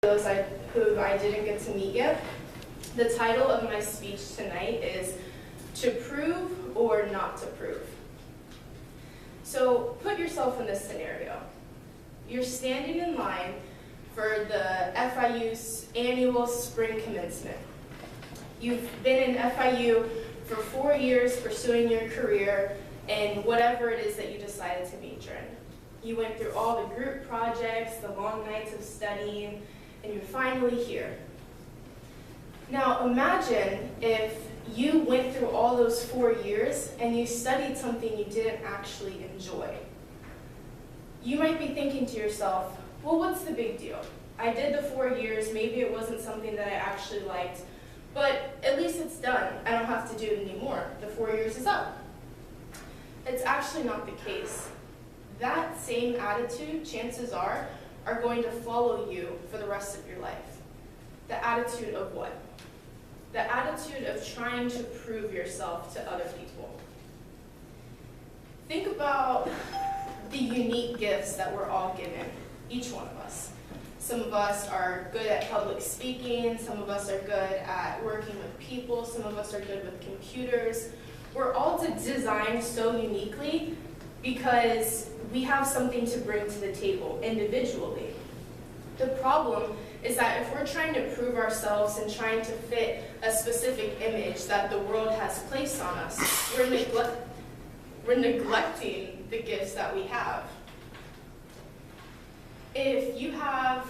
Those who I didn't get to meet yet, the title of my speech tonight is To Prove or Not to Prove. So put yourself in this scenario. You're standing in line for the FIU's annual spring commencement. You've been in FIU for 4 years pursuing your career in whatever it is that you decided to major in. You went through all the group projects, the long nights of studying, and you're finally here. Now imagine if you went through all those 4 years and you studied something you didn't actually enjoy. You might be thinking to yourself, well, what's the big deal? I did the 4 years, maybe it wasn't something that I actually liked, but at least it's done. I don't have to do it anymore. The 4 years is up. It's actually not the case. That same attitude, chances are going to follow you for the rest of your life. The attitude of what? The attitude of trying to prove yourself to other people. Think about the unique gifts that we're all given, each one of us. Some of us are good at public speaking, some of us are good at working with people, some of us are good with computers. We're all designed so uniquely because we have something to bring to the table individually. The problem is that if we're trying to prove ourselves and trying to fit a specific image that the world has placed on us, we're neglecting the gifts that we have. If you have,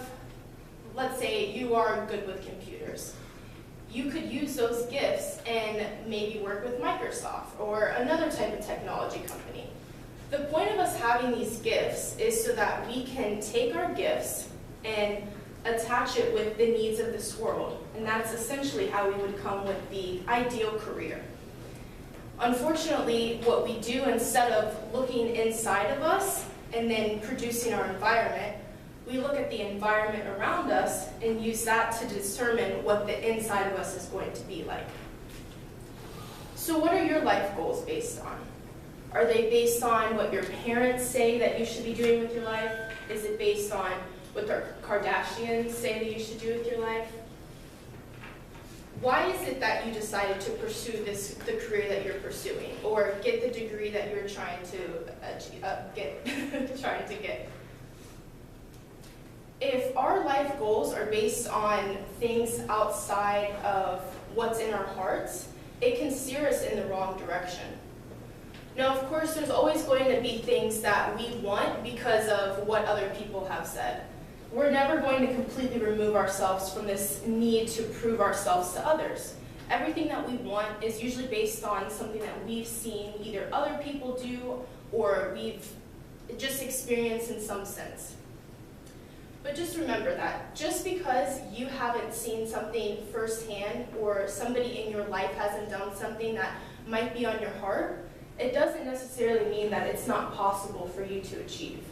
let's say you are good with computers, you could use those gifts and maybe work with Microsoft or another type of technology company. The point of us having these gifts is so that we can take our gifts and attach it with the needs of this world. And that's essentially how we would come with the ideal career. Unfortunately, what we do instead of looking inside of us and then producing our environment, we look at the environment around us and use that to determine what the inside of us is going to be like. So what are your life goals based on? Are they based on what your parents say that you should be doing with your life? Is it based on what the Kardashians say that you should do with your life? Why is it that you decided to pursue the career that you're pursuing or get the degree that you're trying to get? If our life goals are based on things outside of what's in our hearts, it can steer us in the wrong direction. Now, of course, there's always going to be things that we want because of what other people have said. We're never going to completely remove ourselves from this need to prove ourselves to others. Everything that we want is usually based on something that we've seen either other people do or we've just experienced in some sense. But just remember that just because you haven't seen something firsthand or somebody in your life hasn't done something that might be on your heart, it doesn't necessarily mean that it's not possible for you to achieve.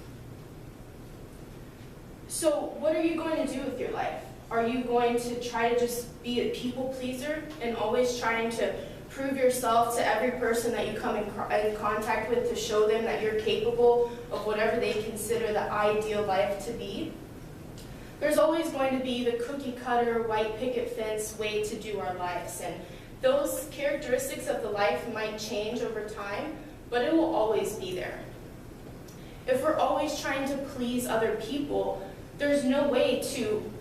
So what are you going to do with your life? Are you going to try to just be a people pleaser and always trying to prove yourself to every person that you come in contact with to show them that you're capable of whatever they consider the ideal life to be? There's always going to be the cookie cutter, white picket fence way to do our lives, and those characteristics of the life might change over time, but it will always be there. If we're always trying to please other people,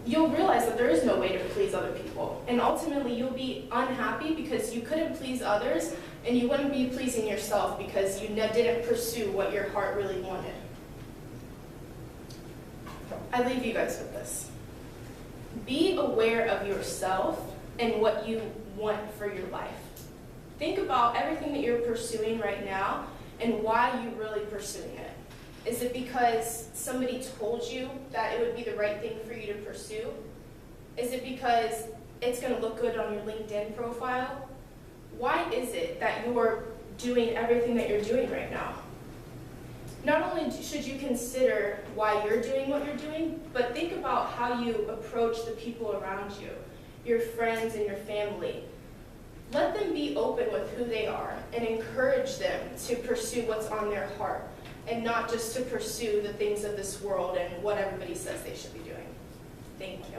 you'll realize that there is no way to please other people. And ultimately, you'll be unhappy because you couldn't please others, and you wouldn't be pleasing yourself because you didn't pursue what your heart really wanted. I leave you guys with this. Be aware of yourself and what you want for your life. Think about everything that you're pursuing right now and why you're really pursuing it. Is it because somebody told you that it would be the right thing for you to pursue? Is it because it's going to look good on your LinkedIn profile? Why is it that you're doing everything that you're doing right now? Not only should you consider why you're doing what you're doing, but think about how you approach the people around you, your friends and your family. Let them be open with who they are and encourage them to pursue what's on their heart and not just to pursue the things of this world and what everybody says they should be doing. Thank you.